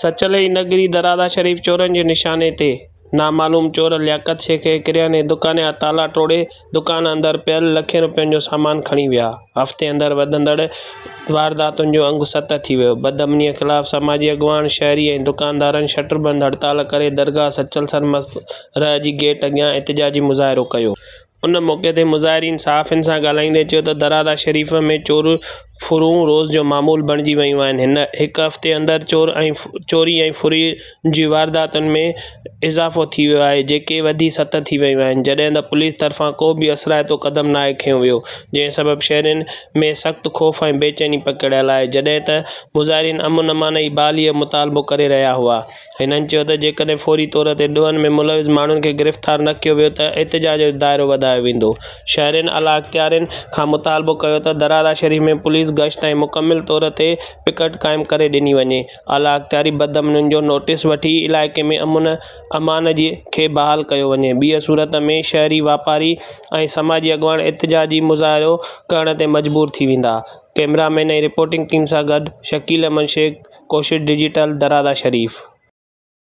सचलई नगरी दरादा शरीफ चोरनि जे निशाने ते नामालूम चोर लियाकत शेख खे किरियाने दुकान जा ताला तोड़े दुकान अंदरि पियल लखें रुपयनि जो सामान खणी विया। हफ़्ते अंदरि वधंदड़ वारदातुनि जो अंगु सत थी वियो। बदअमनीअ ख़िलाफ़ समाजी अॻुवान, शहरी ऐं दुकानदारनि शटरबंद हड़ताल करे दरगाह सचल सरमरह जी गेट अॻियां एहतिजाजी मुज़ाहिरो कयो। उन मौक़े ते मुज़ाहिरीन सहाफ़ियुनि सां ॻाल्हाईंदे चयो त दरादा शरीफ़ में चोरी फुरूं रोज़ जो मामूल बणिजी वियूं आहिनि। हिकु हफ़्ते अंदरि चोरी ऐं फुरी जी वारदातुनि में इज़ाफ़ो थी वियो आहे, जेके वधी सत थी वियूं आहिनि, जॾहिं त पुलिस तरफ़ां को बि असराइतो क़दम नाहे खंयो वियो, जंहिं सबबि शहरियुनि में सख़्तु ख़ौफ़ ऐं बेचैनी पकिड़ियल आहे। जॾहिं त मुज़ाहिरीन अमन अमान जी बहालीअ जो मुतालबो करे रहिया हुआ। हिननि चयो त जेकॾहिं फौरी तौर ते ॾुहनि में मुलविज़ माण्हुनि खे गिरफ़्तार न कयो वियो त एहतिजाज जो दाइरो वधायो वेंदो। शहरियुनि आला इख़्तियारनि खां मुतालबो कयो त दरादा शरीफ़ में पुलिस गश्त ऐं मुकमिल तौर ते पिकट क़ाइमु करे ॾिनी वञे। आला इख़्तियारी बदअमनियुनि जो नोटिस वठी इलाइक़े में अमन अमान खे बहाल कयो वञे। ॿीअ सूरत में शहरी वापारी ऐं समाजी अॻुवान एहतिजाजी मुज़ाहिरो करण ते मजबूर थी वेंदा। कैमरामैन ऐं रिपोर्टिंग टीम सां गॾु शकील अहमद शेख, कोशिश डिजिटल, दरादा शरीफ़।